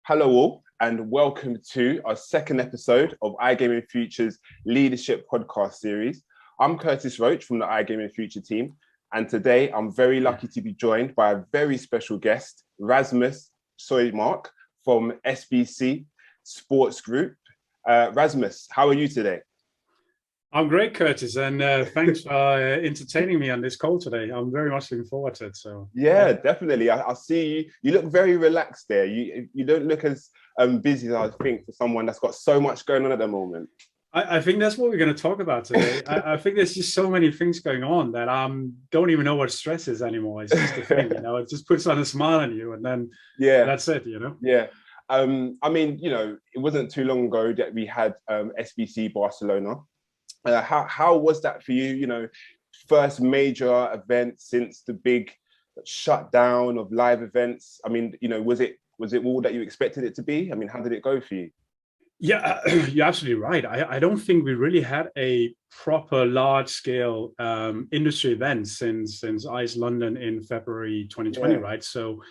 Hello all, and welcome to our second episode of iGaming Future's Leadership Podcast Series. I'm Curtis Roach from the iGaming Future team, and today I'm very lucky to be joined by a very special guest, Rasmus Sojmark from SBC Sports Group. Rasmus, how are you today? I'm great, Curtis, and thanks for entertaining me on this call today. I'm very much looking forward to it. So yeah, definitely. I see you. You look very relaxed there. You don't look as busy as I think for someone that's got so much going on at the moment. I think that's what we're going to talk about today. I think there's just so many things going on that I don't even know what stress is anymore. It's just a thing, it just puts on a smile on you, and then that's it, Yeah. I mean, it wasn't too long ago that we had SBC Barcelona. How was that for you? First major event since the big shutdown of live events. I mean, was it all that you expected it to be? I mean, how did it go for you? Yeah, you're absolutely right. I don't think we really had a proper large-scale industry event since ICE London in February 2020, right? So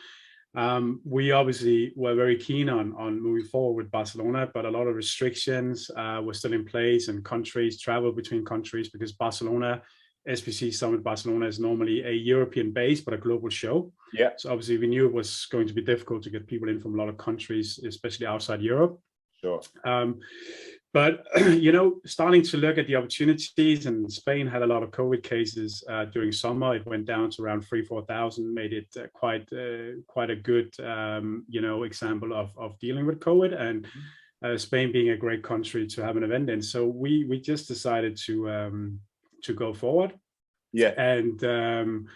we obviously were very keen on moving forward with Barcelona, but a lot of restrictions were still in place, and countries travel between countries because Barcelona, SBC Summit Barcelona is normally a European base, but a global show. Yeah. So obviously we knew it was going to be difficult to get people in from a lot of countries, especially outside Europe. Sure. But, starting to look at the opportunities, and Spain had a lot of COVID cases during summer. It went down to around 3,000-4,000, made it quite a good, example of dealing with COVID, and Spain being a great country to have an event in. So we just decided to go forward. Yeah. And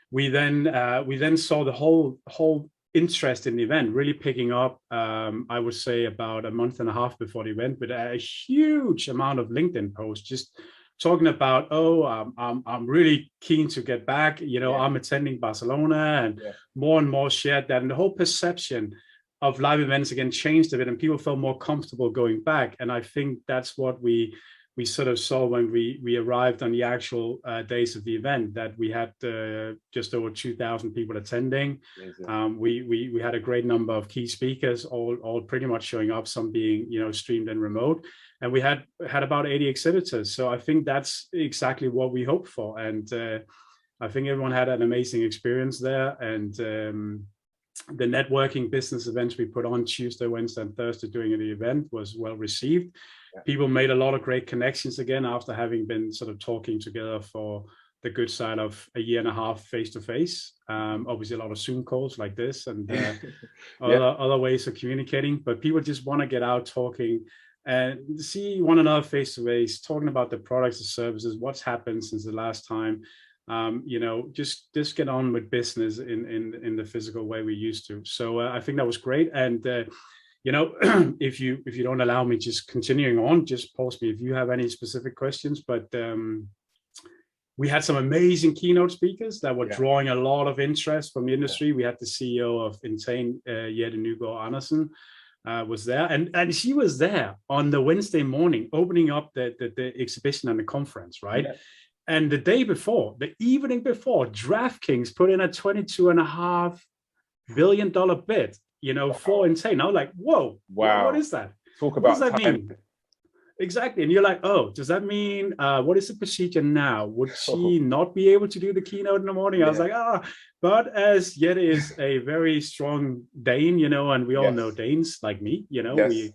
we then saw the whole interest in the event really picking up, I would say about a month and a half before the event, with a huge amount of LinkedIn posts just talking about, I'm really keen to get back, I'm attending Barcelona, and more shared that, and the whole perception of live events again changed a bit, and people felt more comfortable going back. And I think that's what we sort of saw when we arrived on the actual days of the event, that we had just over 2,000 people attending. We had a great number of key speakers, all pretty much showing up, some being streamed and remote, and we had about 80 exhibitors. So I think that's exactly what we hoped for, and I think everyone had an amazing experience there. And the networking business events we put on Tuesday, Wednesday, and Thursday during the event was well received. People made a lot of great connections again after having been sort of talking together for the good side of a year and a half face to face. Obviously, a lot of Zoom calls like this, and other ways of communicating. But people just want to get out talking and see one another face to face, talking about the products and services, what's happened since the last time. Just get on with business in the physical way we used to. So I think that was great. And if you don't allow me just continuing on, just pause me if you have any specific questions. But we had some amazing keynote speakers that were drawing a lot of interest from the industry. We had the CEO of Entain, Jette Nygaard-Andersen, was there, and she was there on the Wednesday morning, opening up the exhibition and the conference, right? Yeah. And the evening before, DraftKings put in a $22.5 billion bid, for Entain. I was like, whoa, wow, what is that? Talk about what does that mean? Exactly. And you're like, oh, does that mean, what is the procedure now? Would she not be able to do the keynote in the morning? I was like, but as Jette is a very strong Dane, and we all know Danes like me, right?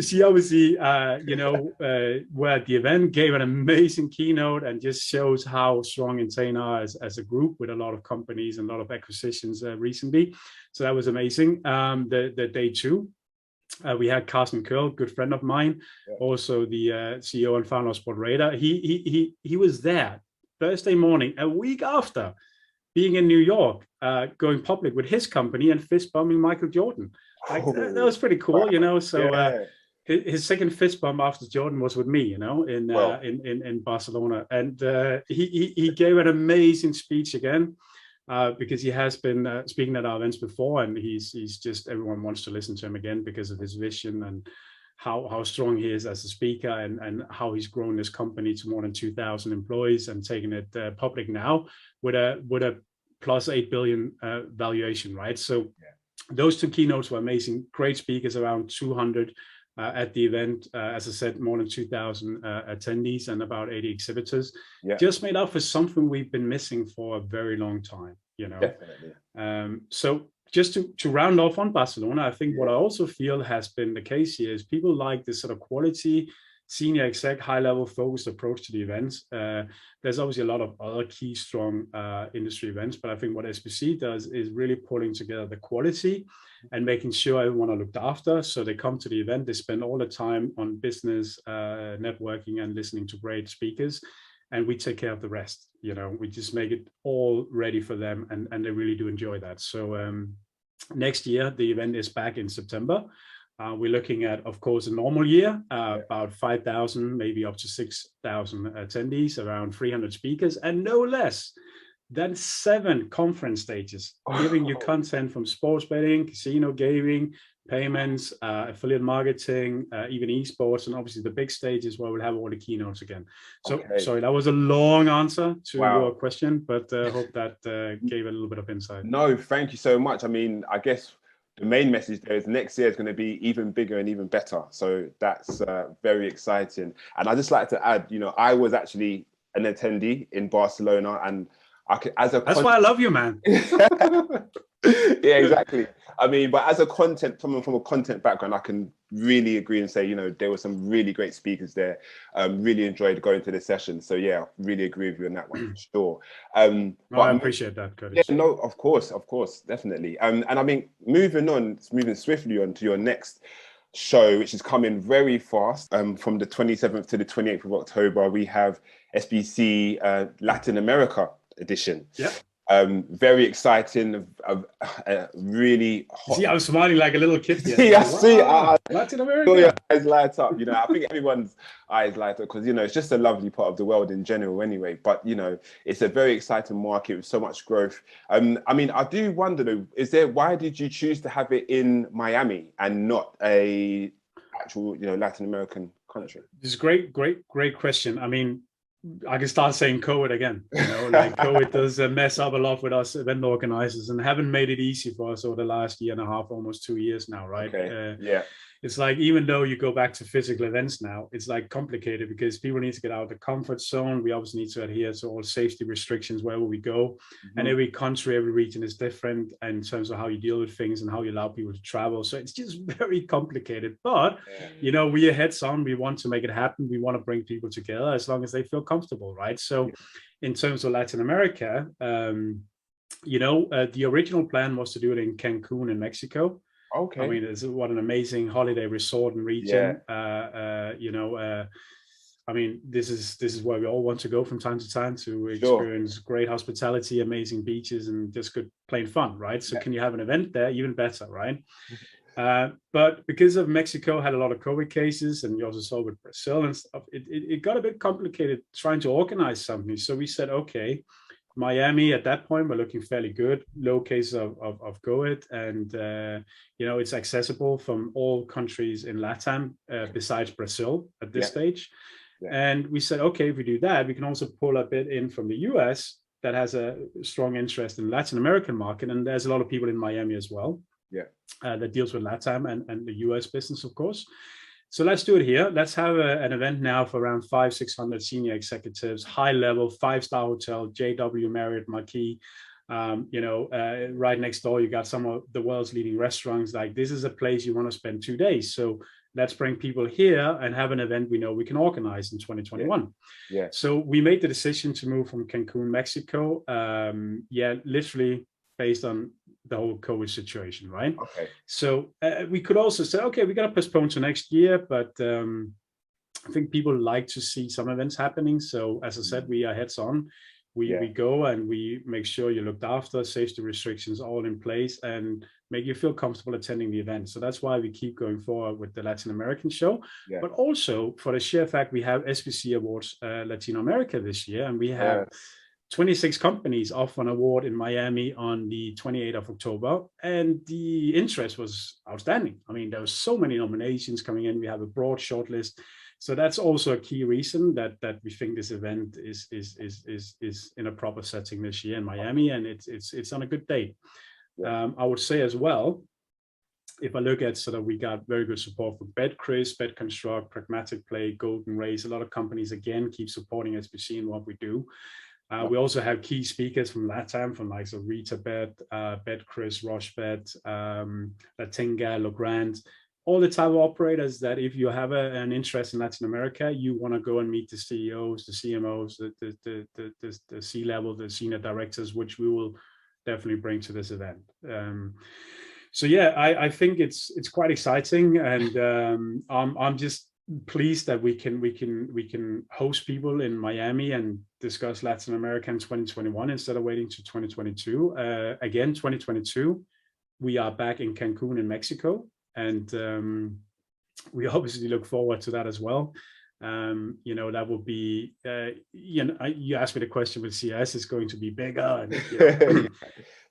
She obviously, were at the event, gave an amazing keynote, and just shows how strong Entain are as a group, with a lot of companies and a lot of acquisitions recently. So that was amazing. The day two, we had Carsten, good friend of mine, also the CEO and founder of SportRadar. He was there Thursday morning, a week after being in New York, going public with his company and fist bumping Michael Jordan. That was pretty cool, So his second fist bump after Jordan was with me, in Barcelona, and he gave an amazing speech again, because he has been speaking at our events before, and he's just, everyone wants to listen to him again because of his vision and how strong he is as a speaker, and how he's grown this company to more than 2,000 employees and taking it public now with a plus 8 billion valuation, right? So those two keynotes were amazing. Great speakers, around 200 at the event. As I said, more than 2,000 attendees and about 80 exhibitors. Yeah. Just made up for something we've been missing for a very long time, Definitely. So just to round off on Barcelona, I think what I also feel has been the case here is people like this sort of quality, senior exec, high-level focused approach to the events. There's obviously a lot of other key strong industry events, but I think what SBC does is really pulling together the quality and making sure everyone are looked after. So they come to the event, they spend all the time on business, networking, and listening to great speakers, and we take care of the rest. We just make it all ready for them, and they really do enjoy that. So next year, the event is back in September. We're looking at, of course, a normal year, about 5,000, maybe up to 6,000 attendees, around 300 speakers, and no less than 7 conference stages, giving you content from sports betting, casino gaming, payments, affiliate marketing, even esports, and obviously the big stages where we'll have all the keynotes again. So, sorry, that was a long answer to your question, but I hope that gave a little bit of insight. No, thank you so much. I mean, I guess the main message there is next year is going to be even bigger and even better. So that's very exciting. And I just like to add, I was actually an attendee in Barcelona, and that's why I love you, man. Yeah, exactly. I mean, but as a content, from a content background, I can really agree and say, there were some really great speakers there. Really enjoyed going to the session. So yeah, really agree with you on that one, for sure. But I appreciate that, Curtis. Yeah, no, of course, definitely. And I mean, moving swiftly on to your next show, which is coming very fast. From the 27th to the 28th of October, we have SBC Latin America edition. Yeah. Very exciting, really hot. See, I was smiling like a little kid here. Yeah, wow, Latin America. Your eyes light up. I think everyone's eyes light up because it's just a lovely part of the world in general, anyway. But it's a very exciting market with so much growth. I mean, I do wonder though, why did you choose to have it in Miami and not a actual, Latin American country? This is great question. I mean, I can start saying COVID again. COVID does mess up a lot with us event organizers and haven't made it easy for us over the last year and a half, almost 2 years now, right? Yeah. It's like, even though you go back to physical events now, it's like complicated because people need to get out of the comfort zone. We obviously need to adhere to all safety restrictions wherever we go. Mm-hmm. And every country, every region is different in terms of how you deal with things and how you allow people to travel. So it's just very complicated. But, we are heads on. We want to make it happen. We want to bring people together as long as they feel comfortable, right? So in terms of Latin America, the original plan was to do it in Cancun in Mexico. Okay. I mean, what an amazing holiday resort and region. I mean, this is where we all want to go from time to time to experience great hospitality, amazing beaches, and just good plain fun, right? So can you have an event there? Even better, right? But because of Mexico had a lot of COVID cases, and you also saw with Brazil and stuff, it got a bit complicated trying to organize something. So we said, okay, Miami at that point, we're looking fairly good, low cases of COVID, and it's accessible from all countries in LATAM besides Brazil at this stage. Yeah. And we said, okay, if we do that, we can also pull a bit in from the US that has a strong interest in the Latin American market, and there's a lot of people in Miami as well. Yeah, that deals with LATAM and the US business, of course. So let's do it here. Let's have an event now for around 500-600 senior executives, high level, 5-star hotel, JW Marriott Marquis. Right next door, you got some of the world's leading restaurants. Like, this is a place you want to spend 2 days. So let's bring people here and have an event we know we can organize in 2021. Yeah. So we made the decision to move from Cancun, Mexico. Literally based on the whole COVID situation, right? Okay. So we could also say, okay, we're going to postpone to next year, but I think people like to see some events happening. So as I said, we are heads on. We go and we make sure you're looked after, safety restrictions all in place, and make you feel comfortable attending the event. So that's why we keep going forward with the Latin American show. Yeah. But also for the sheer fact we have SBC Awards Latino America this year, and we have 26 companies off an award in Miami on the 28th of October, and the interest was outstanding. I mean, there were so many nominations coming in. We have a broad shortlist. So that's also a key reason that we think this event is in a proper setting this year in Miami, and it's on a good date. Yeah. I would say as well, if I look at sort of, we got very good support from BetCris, BetConstruct, Pragmatic Play, Golden Race. A lot of companies, again, keep supporting SBC in what we do. We also have key speakers from LATAM, from like so Rita Bet, BetCris, Rochebet, Latinga, Logrand, all the type of operators that if you have an interest in Latin America, you want to go and meet the CEOs, the CMOs, the C-level, the senior directors, which we will definitely bring to this event. So yeah, I think it's quite exciting, and I'm just pleased that we can host people in Miami and discuss Latin America in 2021 instead of waiting to 2022. Again, 2022, we are back in Cancun in Mexico, and we obviously look forward to that as well. You know, that will be, you know, you asked me the question with CS is going to be bigger. And, you know,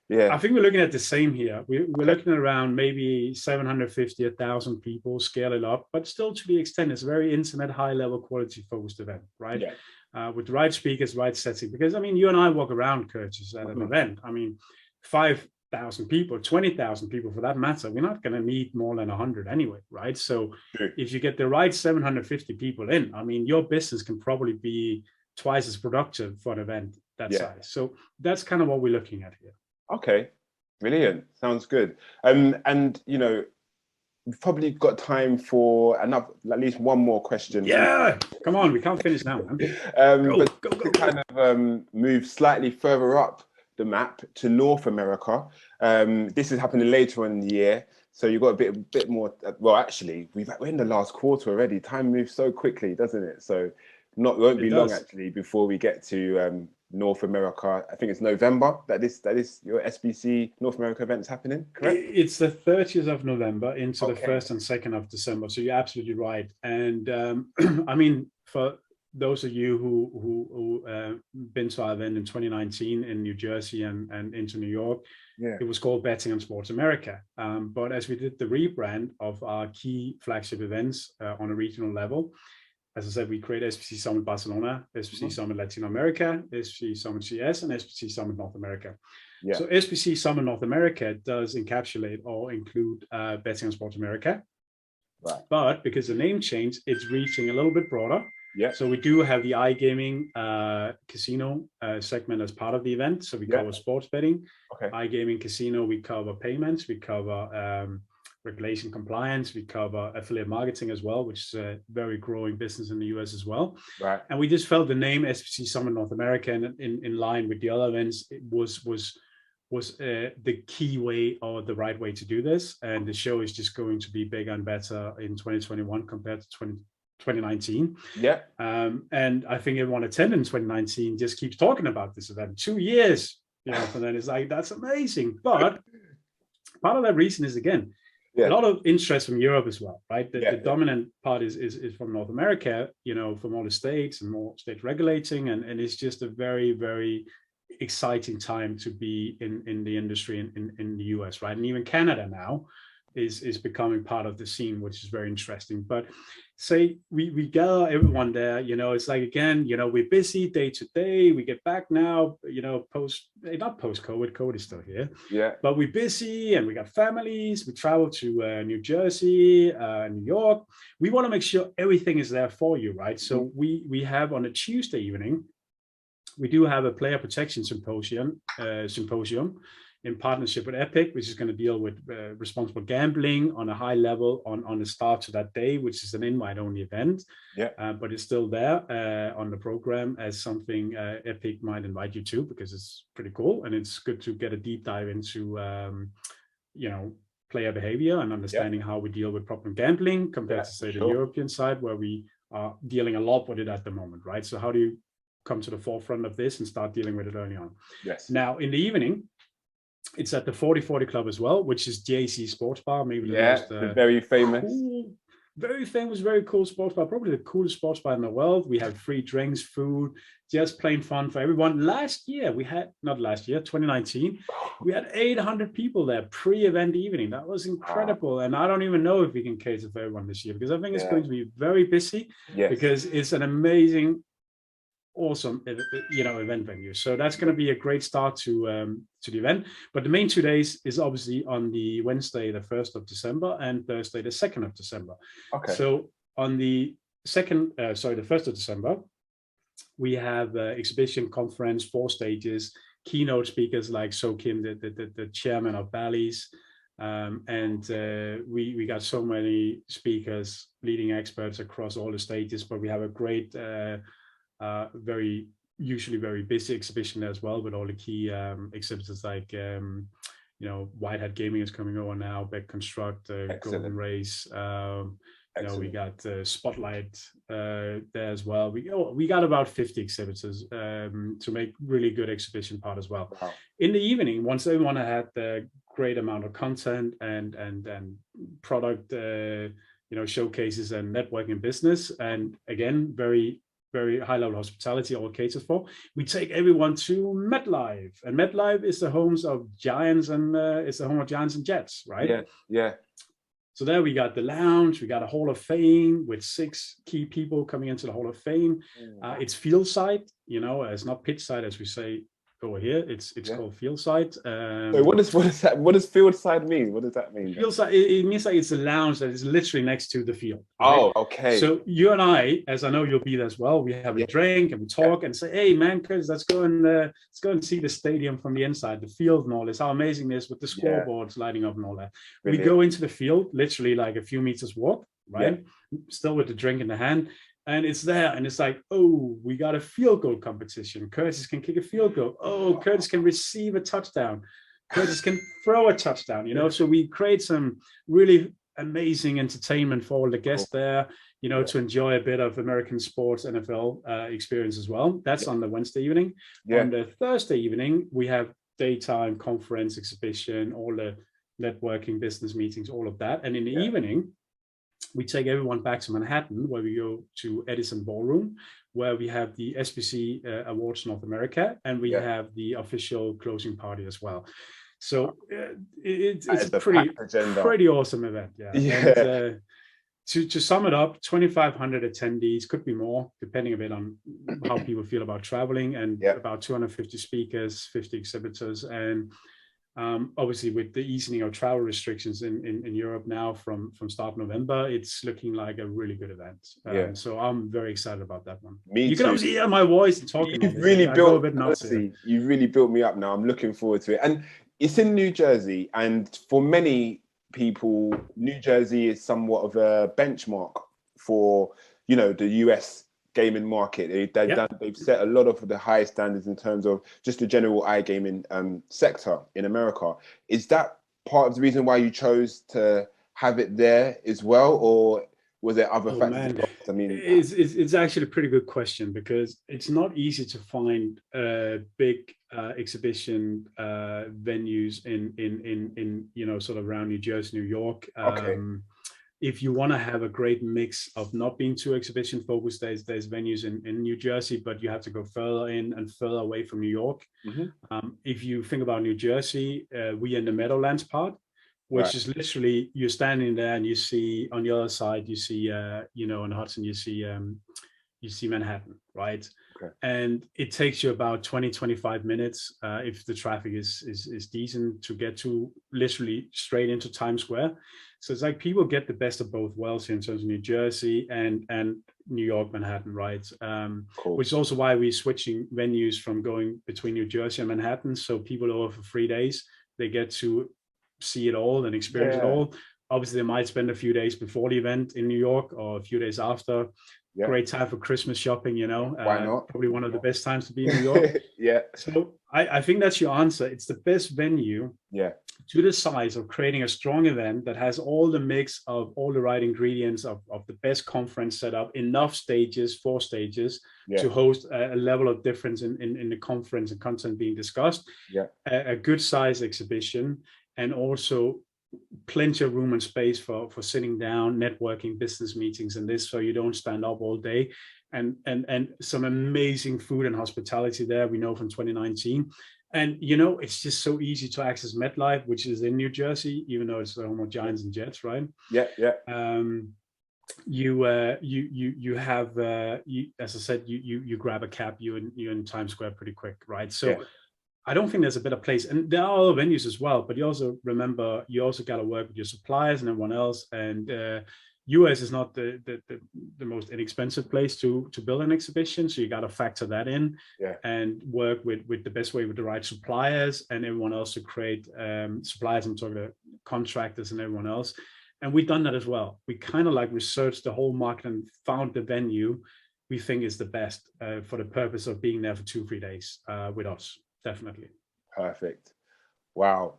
yeah, I think we're looking at the same here. We're looking at around maybe 750, 1,000 people, scale it up, but still to the extent it's a very intimate, high level quality focused event, right? Yeah. With the right speakers, right setting. Because I mean, you and I walk around, Curtis, at an event. I mean, 5,000 people, 20,000 people for that matter, we're not going to need more than 100 anyway, right? So if you get the right 750 people in, I mean, your business can probably be twice as productive for an event that size. So that's kind of what we're looking at here. Okay, brilliant. Sounds good. And you know, we've probably got time for another, at least one more question. Yeah, come on, we can't finish now, man. But to kind of move slightly further up the map to North America. This is happening later on in the year, so you've got a bit more. Well, actually, we're in the last quarter already. Time moves so quickly, doesn't it? So won't be long actually before we get to North America. I think it's November that is your SBC North America event is happening, correct? It's the 30th of November into the 1st and 2nd of December. So you're absolutely right. And I mean, for those of you who been to our event in 2019 in New Jersey and into New York, it was called Betting on Sports America. But as we did the rebrand of our key flagship events on a regional level, as I said, we created SBC Summit Barcelona, SBC Summit Latin America, SBC Summit CS, and SBC Summit North America. Yeah. So SBC Summit North America does encapsulate or include Betting on Sports America. Right. But because the name changed, it's reaching a little bit broader. Yeah. So we do have the iGaming casino segment as part of the event. So we cover sports betting, iGaming casino, we cover payments, we cover regulation compliance, we cover affiliate marketing as well, which is a very growing business in the US as well. Right. And we just felt the name SBC Summit North America in line with the other events, it was the key way or the right way to do this. And the show is just going to be bigger and better in 2021 compared to 2019. Yeah. And I think everyone attending in 2019 just keeps talking about this event. 2 years, you know, and then it's like, that's amazing. But part of that reason is, again, a lot of interest from Europe as well, right? The dominant part is from North America, you know, from all the states and more state regulating. And it's just a very, very exciting time to be in the industry in the US, right? And even Canada now is becoming part of the scene, which is very interesting. But say we gather everyone there, you know, it's like, again, you know, we're busy day to day. We get back now, you know, not post-COVID, COVID is still here. Yeah. But we're busy and we got families. We travel to New Jersey, New York. We want to make sure everything is there for you, right? So we have on a Tuesday evening, we do have a player protection symposium in partnership with Epic, which is going to deal with responsible gambling on a high level on the start to that day, which is an invite-only event. Yeah. But it's still there on the program as something Epic might invite you to, because it's pretty cool. And it's good to get a deep dive into, you know, player behavior and understanding how we deal with problem gambling compared to, say, the European side, where we are dealing a lot with it at the moment, right? So how do you come to the forefront of this and start dealing with it early on? Yes. Now, in the evening, it's at the 4040 Club as well, which is JC Sports Bar, maybe the most very famous, cool, very famous, very cool sports bar, probably the coolest sports bar in the world. We have free drinks, food, just plain fun for everyone. 2019, we had 800 people there pre-event evening. That was incredible. Wow. And I don't even know if we can cater for everyone this year, because I think it's going to be very busy, because it's an amazing awesome, event venue. So that's going to be a great start to the event. But the main 2 days is obviously on the Wednesday, the 1st of December, and Thursday, the 2nd of December. Okay. So on the the 1st of December, we have exhibition, conference, 4 stages, keynote speakers like So Kim, the chairman of Bally's. We got so many speakers, leading experts across all the stages, but we have a great, usually very busy exhibition as well, with all the key exhibitors like, White Hat Gaming is coming over now, Beck Construct, Golden Race. We got Spotlight there as well. We got about 50 exhibitors to make really good exhibition part as well. Wow. In the evening, once everyone had the great amount of content and product, showcases and networking business, and again, very, very high level hospitality, all catered for, we take everyone to MetLife, and MetLife is the homes of Giants, and it's the home of Giants and Jets, right? Yeah. So there we got the lounge, we got a Hall of Fame with 6 key people coming into the Hall of Fame. It's field side, it's not pitch side as we say over here. It's called field side. Wait, what does field side mean? What does that mean? Field side, it means like it's a lounge that is literally next to the field. Right? Oh, okay. So you and I, as I know you'll be there as well, we have a drink and we talk and say, hey man, cause let's go and see the stadium from the inside, the field and all this, how amazing it is with the scoreboards lighting up and all that. Brilliant. We go into the field, literally like a few meters walk, right? Still with the drink in the hand. And it's there, and it's like, oh, we got a field goal competition. Curtis can kick a field goal. Oh, Curtis can receive a touchdown. Curtis can throw a touchdown, So we create some really amazing entertainment for all the guests there, to enjoy a bit of American sports, NFL experience as well. That's on the Wednesday evening. On the Thursday evening, we have daytime conference, exhibition, all the networking, business meetings, all of that. And in the evening, we take everyone back to Manhattan, where we go to Edison Ballroom, where we have the SBC Awards North America, and we have the official closing party as well. So it's a pretty awesome event. And, to sum it up, 2,500 attendees, could be more, depending a bit on how people feel about traveling, and about 250 speakers, 50 exhibitors, and obviously with the easing of travel restrictions in Europe now from start November, it's looking like a really good event. So I'm very excited about that one. You can obviously hear my voice and talking. You've really built me up now. I'm looking forward to it. And it's in New Jersey, and for many people, New Jersey is somewhat of a benchmark for, the US gaming market. They've set a lot of the highest standards in terms of just the general iGaming sector in America. Is that part of the reason why you chose to have it there as well, or was there other factors? I mean, it's actually a pretty good question, because it's not easy to find big exhibition venues in sort of around New Jersey, New York. If you want to have a great mix of not being too exhibition focused, there's venues in New Jersey, but you have to go further in and further away from New York. If you think about New Jersey, we in the Meadowlands part, which is literally, you're standing there and you see on the other side, you see, on Hudson, you see Manhattan, right? And it takes you about 20-25 minutes if the traffic is decent to get to, literally straight into Times Square. So it's like people get the best of both worlds here in terms of New Jersey and New York, Manhattan, right? Which is also why we're switching venues from going between New Jersey and Manhattan. So people over for 3 days, they get to see it all and experience it all. Obviously, they might spend a few days before the event in New York or a few days after. Great time for Christmas shopping, Why not? Probably one of the best times to be in New York. So I think that's your answer. It's the best venue to the size of creating a strong event that has all the mix of all the right ingredients of the best conference setup, enough stages, 4 stages to host a level of difference in the conference and content being discussed, a good size exhibition, and also plenty of room and space for sitting down, networking, business meetings, and this, so you don't stand up all day, and some amazing food and hospitality there, we know from 2019. And it's just so easy to access MetLife, which is in New Jersey, even though it's the home of Giants and Jets, right? you have as I said, you grab a cab, you're in Times Square pretty quick, right? So yeah. I don't think there's a better place, and there are other venues as well. But you also remember, you also got to work with your suppliers and everyone else. And US is not the most inexpensive place to build an exhibition, so you got to factor that in, and work with the best way with the right suppliers and everyone else to create suppliers. I'm talking about contractors and everyone else. And we've done that as well. We kind of like researched the whole market and found the venue we think is the best for the purpose of being there for 2-3 days with us. Definitely. Perfect. Wow.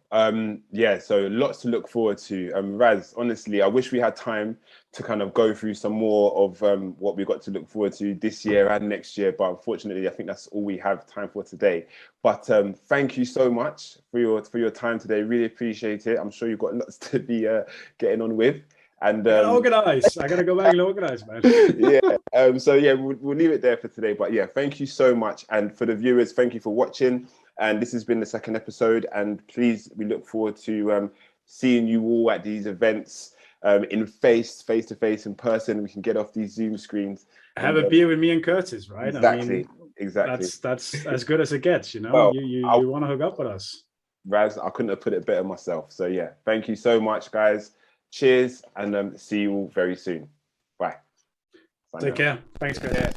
Yeah, so lots to look forward to. Raz, honestly, I wish we had time to kind of go through some more of what we got to look forward to this year and next year, but unfortunately, I think that's all we have time for today. But thank you so much for your time today. Really appreciate it. I'm sure you've got lots to be getting on with. And I gotta organize. I gotta go back and organize, man. Yeah. So yeah, we'll leave it there for today. But yeah, thank you so much. And for the viewers, thank you for watching. And this has been the second episode. And please, we look forward to seeing you all at these events in face to face, in person. We can get off these Zoom screens. Have a beer with me and Curtis, right? Exactly. That's as good as it gets. You know, well, you want to hook up with us, Raz. I couldn't have put it better myself. So yeah, thank you so much, guys. Cheers, and see you all very soon. Bye. Take care. Thanks, guys.